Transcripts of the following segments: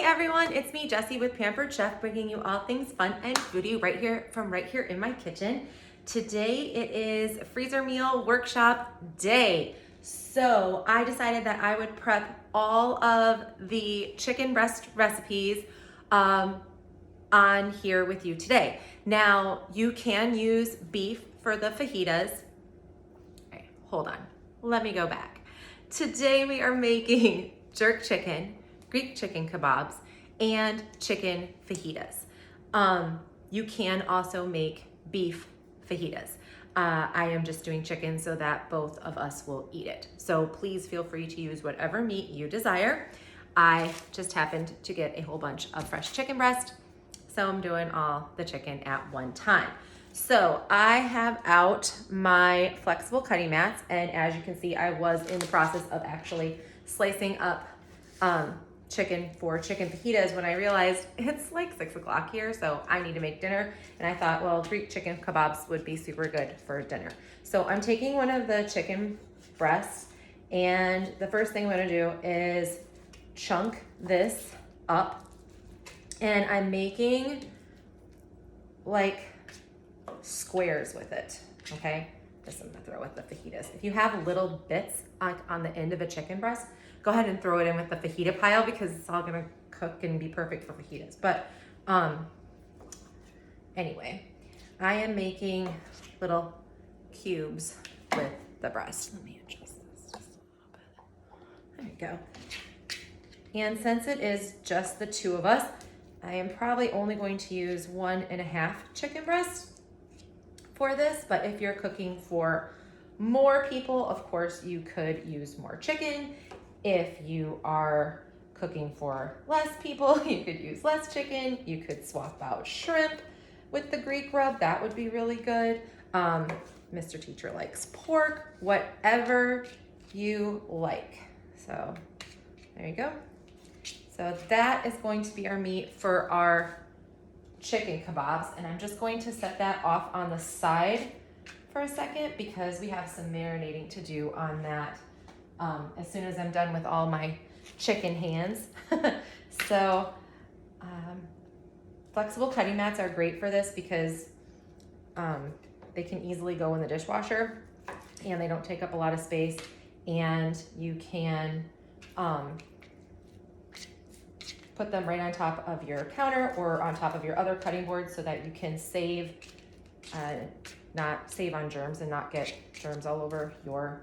Hey everyone, it's me, Jessie with Pampered Chef, bringing you all things fun and foodie right here in my kitchen. Today it is freezer meal workshop day. So I decided that I would prep all of the chicken breast recipes on here with you today. Now you can use beef for the fajitas. Okay, hold on, let me go back. Today we are making jerk chicken, Greek chicken kebabs, and chicken fajitas. You can also make beef fajitas. I am just doing chicken so that both of us will eat it. So please feel free to use whatever meat you desire. I just happened to get a whole bunch of fresh chicken breast, so I'm doing all the chicken at one time. So I have out my flexible cutting mats, and as you can see, I was in the process of actually slicing up chicken for chicken fajitas when I realized it's like 6 o'clock here, so I need to make dinner. And I thought, well, Greek chicken kebabs would be super good for dinner. So I'm taking one of the chicken breasts, and the first thing I'm gonna do is chunk this up. And I'm making like squares with it, okay? This I'm gonna throw with the fajitas. If you have little bits on the end of a chicken breast, go ahead and throw it in with the fajita pile because it's all gonna cook and be perfect for fajitas. But anyway, I am making little cubes with the breast. Let me adjust this just a little bit. There we go. And since it is just the two of us, I am probably only going to use 1.5 chicken breasts for this, but if you're cooking for more people, of course, you could use more chicken. If you are cooking for less people, you could use less chicken. You could swap out shrimp with the Greek rub. That would be really good. Mr. Teacher likes pork, whatever you like. So there you go. So that is going to be our meat for our chicken kebabs. And I'm just going to set that off on the side for a second because we have some marinating to do on that as soon as I'm done with all my chicken hands. So flexible cutting mats are great for this because they can easily go in the dishwasher and they don't take up a lot of space, and you can put them right on top of your counter or on top of your other cutting board so that you can not save on germs and not get germs all over your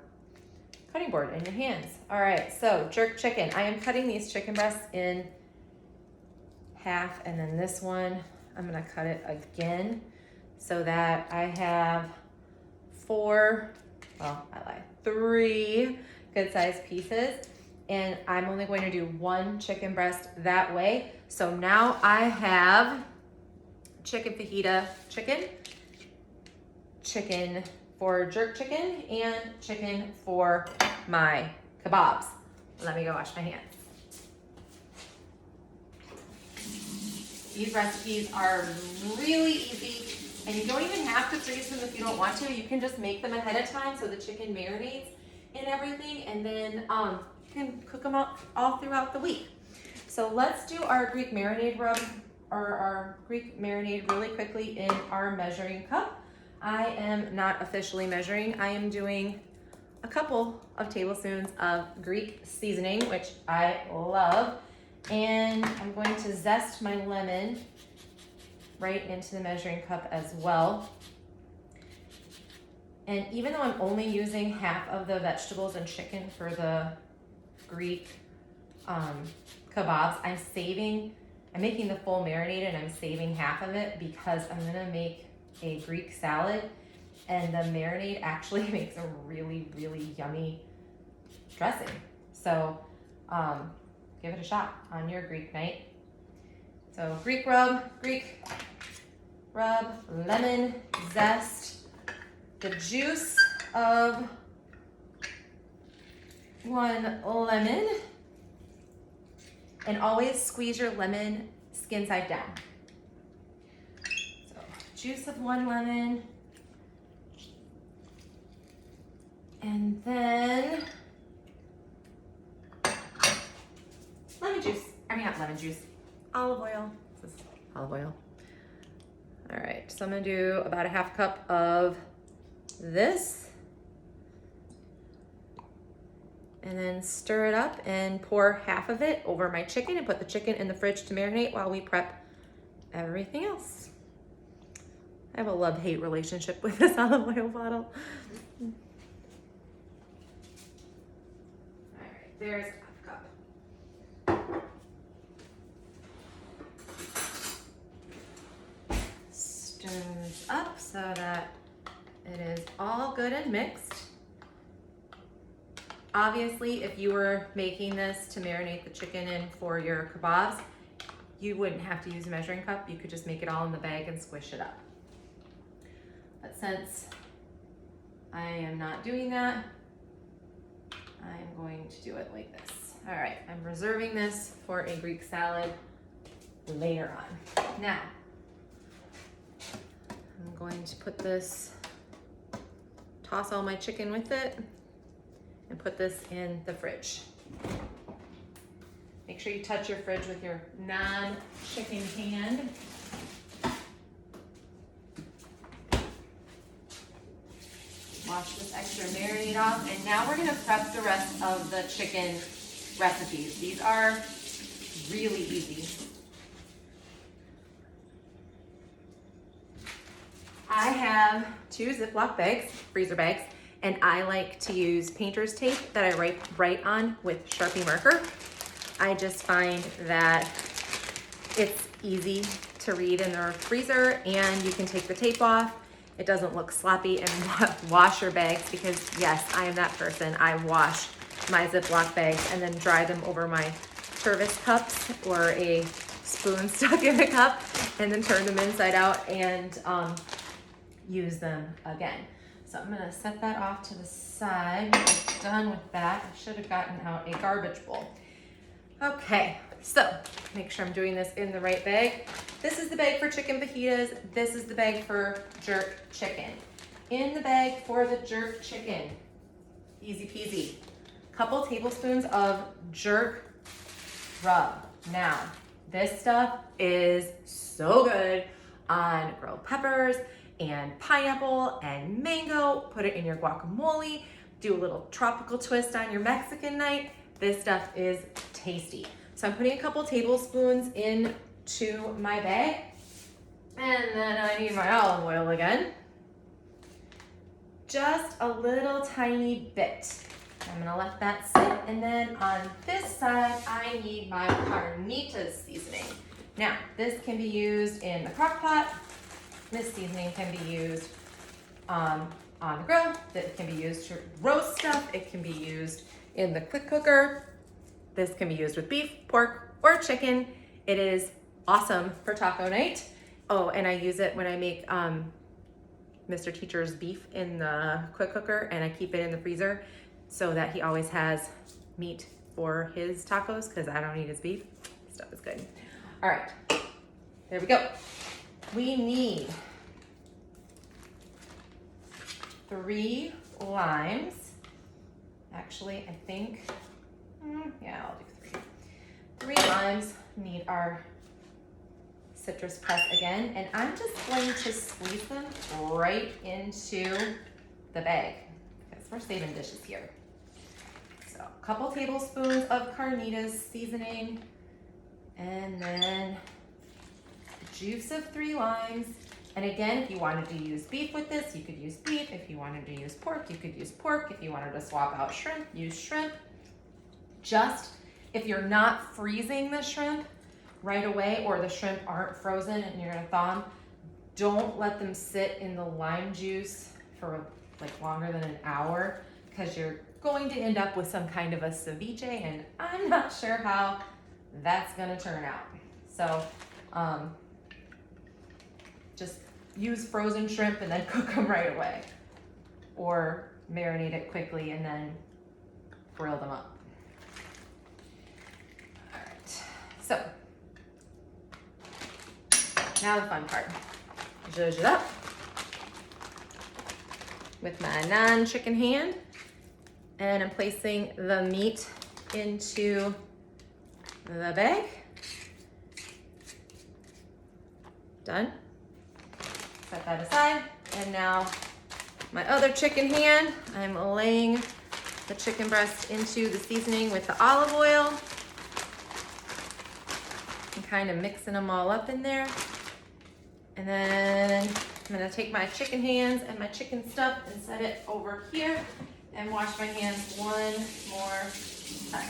cutting board and your hands. All right, so jerk chicken. I am cutting these chicken breasts in half, and then this one, I'm gonna cut it again so that I have 3 good sized pieces. And I'm only going to do 1 chicken breast that way. So now I have chicken fajita chicken for jerk chicken, and chicken for my kebabs. Let me go wash my hands. These recipes are really easy, and you don't even have to freeze them if you don't want to. You can just make them ahead of time so the chicken marinates and everything, and then you can cook them out all throughout the week. So let's do our Greek marinade rub, or our Greek marinade really quickly in our measuring cup. I am not officially measuring. I am doing a couple of tablespoons of Greek seasoning, which I love. And I'm going to zest my lemon right into the measuring cup as well. And even though I'm only using half of the vegetables and chicken for the Greek kebabs, I'm making the full marinade, and I'm saving half of it because I'm gonna make a Greek salad, and the marinade actually makes a really, really yummy dressing. So give it a shot on your Greek night. So Greek rub, lemon zest, the juice of 1 lemon, and always squeeze your lemon skin side down. So juice of 1 lemon, and then lemon juice. not lemon juice, olive oil. This is olive oil. All right, so I'm gonna do about a half cup of this. And then stir it up and pour half of it over my chicken and put the chicken in the fridge to marinate while we prep everything else. I have a love-hate relationship with this olive oil bottle. All right, there's a half cup. Stirs up so that it is all good and mixed. Obviously, if you were making this to marinate the chicken in for your kebabs, you wouldn't have to use a measuring cup. You could just make it all in the bag and squish it up. But since I am not doing that, I'm going to do it like this. All right, I'm reserving this for a Greek salad later on. Now, I'm going to put this, toss all my chicken with it, and put this in the fridge. Make sure you touch your fridge with your non-chicken hand. Wash this extra marinade off, and now we're gonna prep the rest of the chicken recipes. These are really easy. I have 2 Ziploc bags, freezer bags, and I like to use painter's tape that I write on with Sharpie marker. I just find that it's easy to read in the freezer, and you can take the tape off. It doesn't look sloppy, and wash your bags, because yes, I am that person. I wash my Ziploc bags and then dry them over my service cups or a spoon stuck in a cup, and then turn them inside out and use them again. So I'm gonna set that off to the side. When I'm done with that, I should have gotten out a garbage bowl. Okay, so make sure I'm doing this in the right bag. This is the bag for chicken fajitas. This is the bag for jerk chicken. In the bag for the jerk chicken, easy peasy, couple tablespoons of jerk rub. Now, this stuff is so good on grilled peppers and pineapple and mango. Put it in your guacamole, do a little tropical twist on your Mexican night. This stuff is tasty. So I'm putting a couple tablespoons into my bag, and then I need my olive oil again. Just a little tiny bit. I'm gonna let that sit, and then on this side, I need my Carnitas seasoning. Now, this can be used in the crock pot. This seasoning can be used on the grill. It can be used to roast stuff. It can be used in the quick cooker. This can be used with beef, pork, or chicken. It is awesome for taco night. Oh, and I use it when I make Mr. Teacher's beef in the quick cooker, and I keep it in the freezer so that he always has meat for his tacos, because I don't eat his beef. This stuff is good. All right, there we go. We need 3 limes. Actually, I think, yeah, I'll do 3. 3 limes. Need our citrus press again, and I'm just going to squeeze them right into the bag, because we're saving dishes here. So a couple tablespoons of Carnitas seasoning, and then juice of 3 limes. And again, if you wanted to use beef with this, you could use beef. If you wanted to use pork, you could use pork. If you wanted to swap out shrimp, use shrimp. Just, if you're not freezing the shrimp right away, or the shrimp aren't frozen and you're gonna thaw them, don't let them sit in the lime juice for like longer than an hour, because you're going to end up with some kind of a ceviche, and I'm not sure how that's gonna turn out. So, just use frozen shrimp and then cook them right away, or marinate it quickly and then grill them up. All right, so now the fun part. Zhuzh it up with my non-chicken hand, and I'm placing the meat into the bag. Done. Set that aside. And now my other chicken hand, I'm laying the chicken breast into the seasoning with the olive oil and kind of mixing them all up in there. And then I'm gonna take my chicken hands and my chicken stuff and set it over here and wash my hands one more time.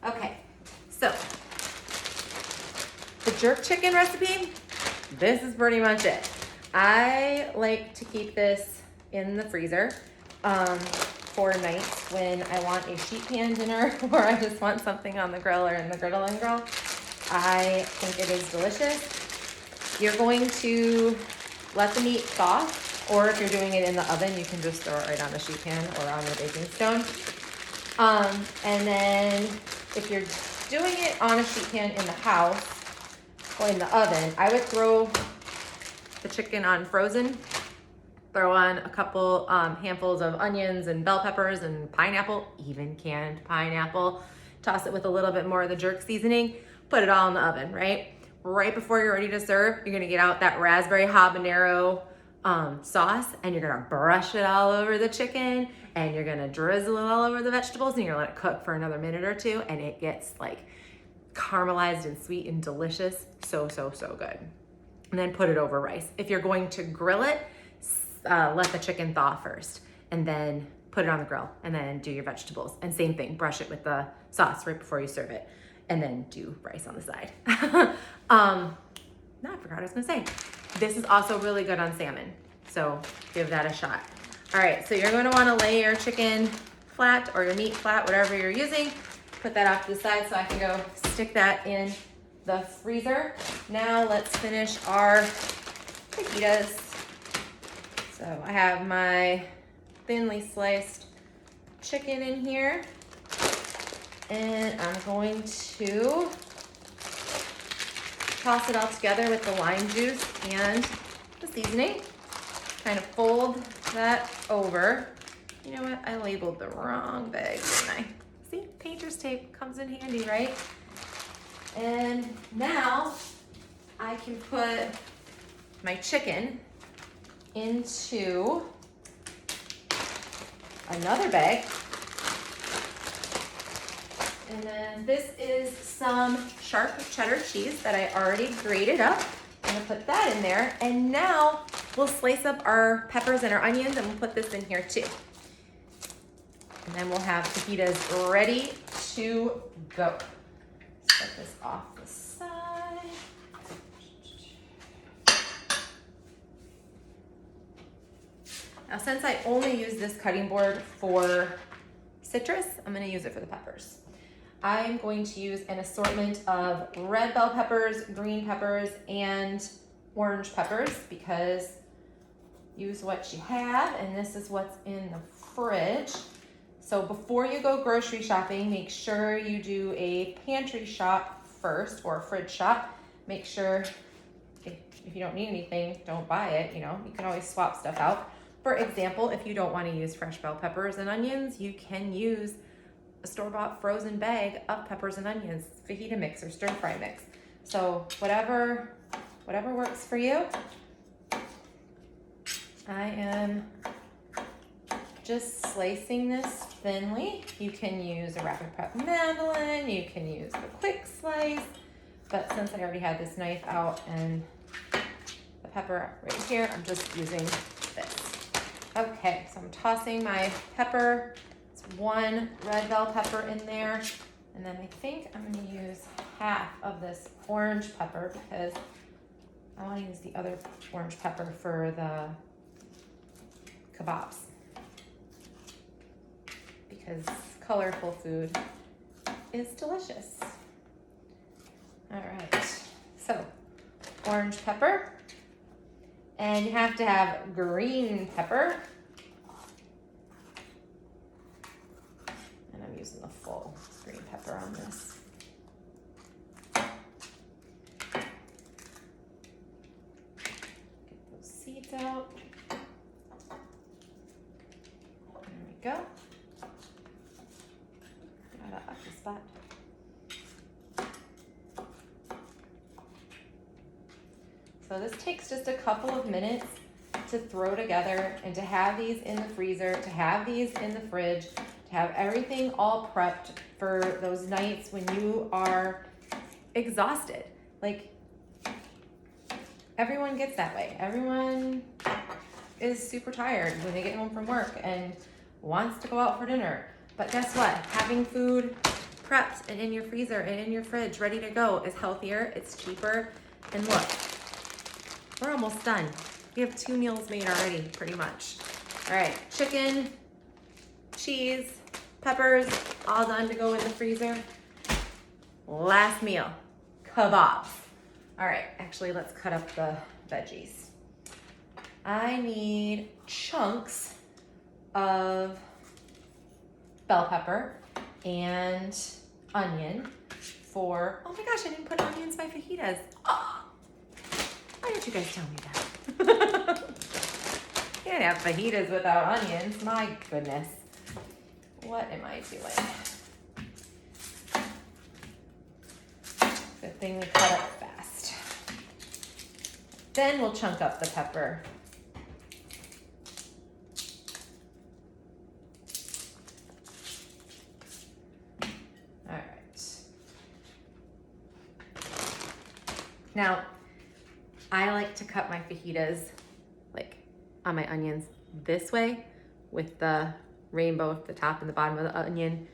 Okay, so the jerk chicken recipe, this is pretty much it. I like to keep this in the freezer for nights when I want a sheet pan dinner or I just want something on the grill or in the griddle and grill. I think it is delicious. You're going to let the meat thaw, or if you're doing it in the oven, you can just throw it right on the sheet pan or on your baking stone. And then if you're doing it on a sheet pan in the house or in the oven, I would throw the chicken on frozen. Throw on a couple handfuls of onions and bell peppers and pineapple, even canned pineapple. Toss it with a little bit more of the jerk seasoning. Put it all in the oven, right? Right before you're ready to serve, you're gonna get out that raspberry habanero sauce and you're gonna brush it all over the chicken and you're gonna drizzle it all over the vegetables and you're gonna let it cook for another minute or two and it gets like caramelized and sweet and delicious. So, so, so good. And then put it over rice. If you're going to grill it, let the chicken thaw first and then put it on the grill and then do your vegetables. And same thing, brush it with the sauce right before you serve it and then do rice on the side. No, I forgot what I was gonna say. This is also really good on salmon, so give that a shot. All right, so you're gonna wanna lay your chicken flat or your meat flat, whatever you're using. Put that off to the side so I can go stick that in the freezer. Now let's finish our fajitas. So I have my thinly sliced chicken in here and I'm going to toss it all together with the lime juice and the seasoning. Kind of fold that over. You know what? I labeled the wrong bag, didn't I? See, painter's tape comes in handy, right? And now I can put my chicken into another bag. And then this is some sharp cheddar cheese that I already grated up. I'm gonna put that in there. And now we'll slice up our peppers and our onions and we'll put this in here too. And then we'll have fajitas ready to go. Set this off the side. Now, since I only use this cutting board for citrus, I'm gonna use it for the peppers. I'm going to use an assortment of red bell peppers, green peppers, and orange peppers because use what you have, and this is what's in the fridge. So before you go grocery shopping, make sure you do a pantry shop first or a fridge shop. Make sure if you don't need anything, don't buy it. You know, you can always swap stuff out. For example, if you don't want to use fresh bell peppers and onions, you can use a store-bought frozen bag of peppers and onions, fajita mix or stir-fry mix. So whatever works for you. I am just slicing this thinly. You can use a rapid prep mandolin, you can use a quick slice, but since I already had this knife out and the pepper right here, I'm just using this. Okay, so I'm tossing my pepper. It's one red bell pepper in there, and then I think I'm gonna use half of this orange pepper because I wanna use the other orange pepper for the kebabs. Because colorful food is delicious. All right, so orange pepper, and you have to have green pepper. And I'm using the full green pepper on this. Get those seeds out. go. Gotta up the spot. So this takes just a couple of minutes to throw together and to have these in the freezer, to have these in the fridge, to have everything all prepped for those nights when you are exhausted. Like, everyone gets that way. Everyone is super tired when they get home from work and wants to go out for dinner. But guess what? Having food prepped and in your freezer and in your fridge ready to go is healthier, it's cheaper, and look, we're almost done. We have 2 meals made already, pretty much. All right, chicken, cheese, peppers, all done to go in the freezer. Last meal, kebabs. All right, actually, let's cut up the veggies. I need chunks of bell pepper and onion for, oh my gosh, I didn't put onions in my fajitas. Oh, why didn't you guys tell me that? Can't have fajitas without onions, my goodness. What am I doing? Good thing we cut up fast. Then we'll chunk up the pepper. All right. Now, I like to cut my fajitas like on my onions this way with the rainbow at the top and the bottom of the onion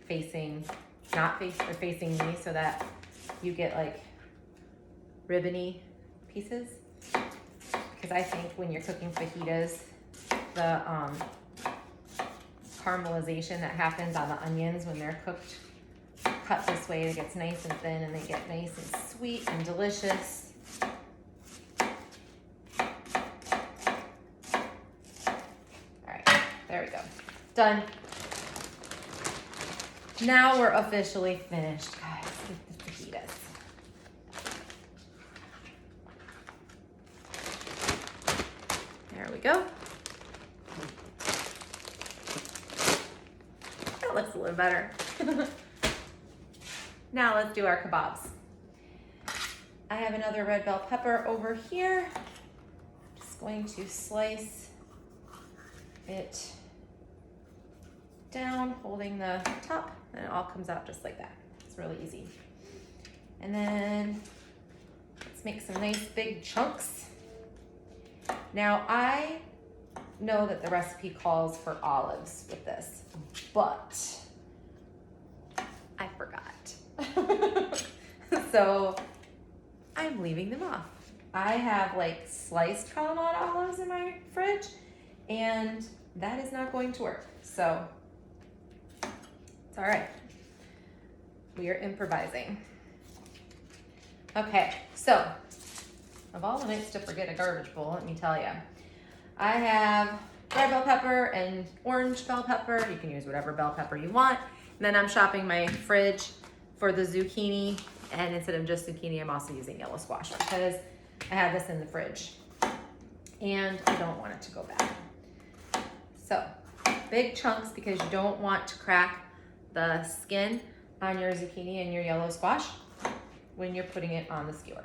facing, facing me, so that you get like ribbony pieces. Because I think when you're cooking fajitas, the caramelization that happens on the onions when they're cooked, cut this way, it gets nice and thin and they get nice and sweet and delicious. There we go. Done. Now we're officially finished, guys, with the fajitas. There we go. That looks a little better. Now let's do our kebabs. I have another red bell pepper over here. Just going to slice it down, holding the top, and it all comes out just like that. It's really easy. And then let's make some nice big chunks. Now I know that the recipe calls for olives with this, but I forgot. So I'm leaving them off. I have like sliced Kalamata olives in my fridge, and that is not going to work. So it's all right. We are improvising. Okay, so of all the nights to forget a garbage bowl, let me tell you, I have red bell pepper and orange bell pepper. You can use whatever bell pepper you want. And then I'm shopping my fridge for the zucchini, and instead of just zucchini, I'm also using yellow squash because I have this in the fridge and I don't want it to go bad. So big chunks because you don't want to crack the skin on your zucchini and your yellow squash when you're putting it on the skewer.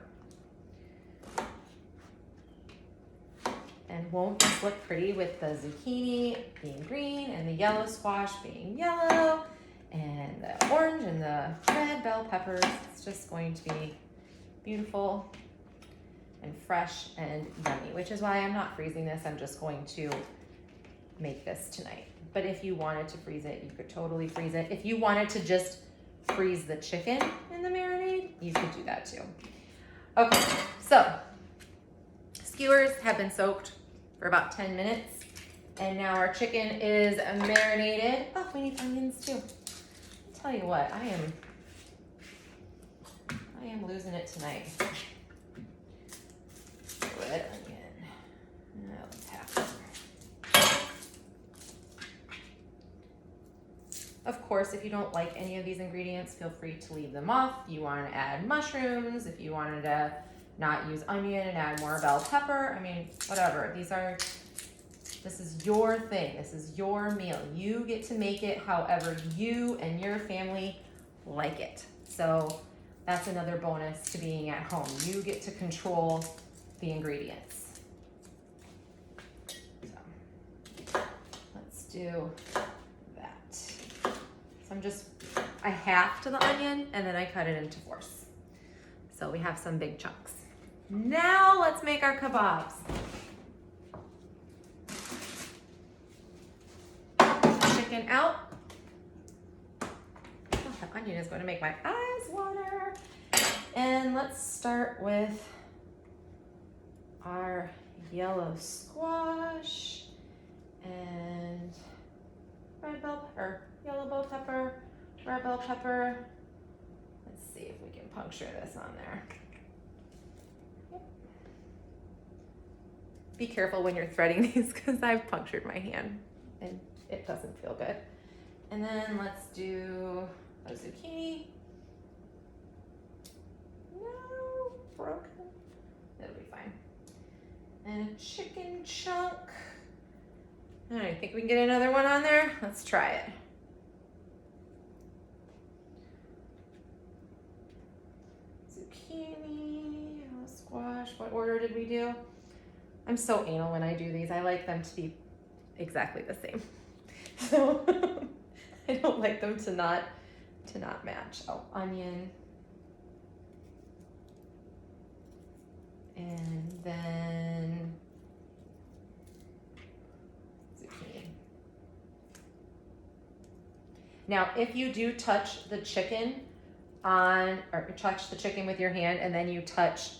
And won't this look pretty with the zucchini being green and the yellow squash being yellow and the orange and the red bell peppers? It's just going to be beautiful and fresh and yummy, which is why I'm not freezing this. I'm just going to make this tonight. But if you wanted to freeze it, you could totally freeze it. If you wanted to just freeze the chicken in the marinade, you could do that too. Okay, so skewers have been soaked for about 10 minutes, and now our chicken is marinated. Oh, we need onions too. I'll tell you what, I am losing it tonight. Red onion. Now let's have them. Of course, if you don't like any of these ingredients, feel free to leave them off. If you want to add mushrooms, if you wanted to not use onion and add more bell pepper, I mean, whatever. These are This is your thing. This is your meal. You get to make it however you and your family like it. So that's another bonus to being at home. You get to control the ingredients. So let's do that. So I half to the onion and then I cut it into fourths. So we have some big chunks. Now let's make our kebabs. Chicken out. Oh, that onion is going to make my eyes water. And let's start with our yellow squash and yellow bell pepper, red bell pepper. Let's see if we can puncture this on there. Yep. Be careful when you're threading these because I've punctured my hand and it doesn't feel good. And then let's do a zucchini. No, broken. It'll be fine. And a chicken chunk. All right, think we can get another one on there? Let's try it. Zucchini, squash. What order did we do? I'm so anal when I do these. I like them to be exactly the same. So I don't like them to not match. Oh, onion. And then zucchini. Now, if you do touch the chicken touch the chicken with your hand and then you touch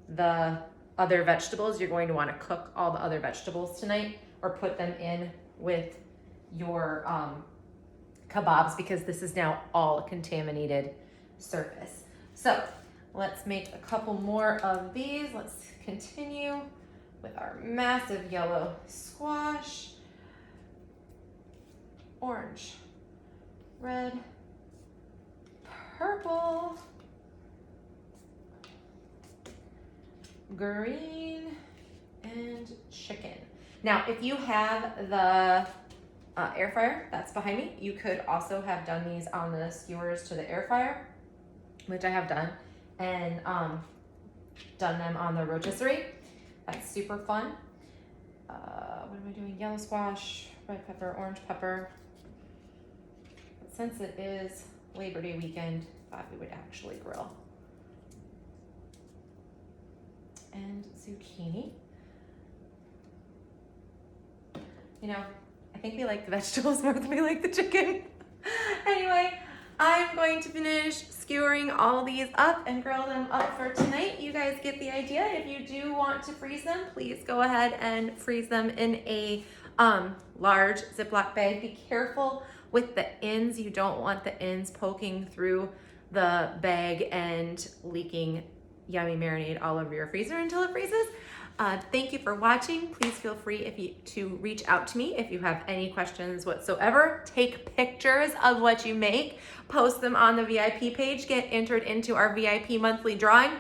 the other vegetables, you're going to want to cook all the other vegetables tonight or put them in with your kebabs because this is now all a contaminated surface. So let's make a couple more of these. Let's continue with our massive yellow squash, orange, red, purple, green, and chicken. Now, if you have the air fryer that's behind me, you could also have done these on the skewers to the air fryer, which I have done, and done them on the rotisserie. That's super fun. What am I doing? Yellow squash, red pepper, orange pepper. But since it is Labor Day weekend, I thought we would actually grill. And zucchini. You know, I think we like the vegetables more than we like the chicken. Anyway, I'm going to finish skewering all these up and grill them up for tonight. You guys get the idea. If you do want to freeze them, please go ahead and freeze them in a large Ziploc bag. Be careful with the ends. You don't want the ends poking through the bag and leaking yummy marinade all over your freezer until it freezes. Thank you for watching. Please feel free to reach out to me if you have any questions whatsoever. Take pictures of what you make, post them on the VIP page, get entered into our VIP monthly drawing.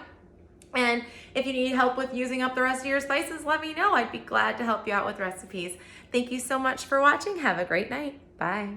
And if you need help with using up the rest of your spices, let me know. I'd be glad to help you out with recipes. Thank you so much for watching. Have a great night. Bye.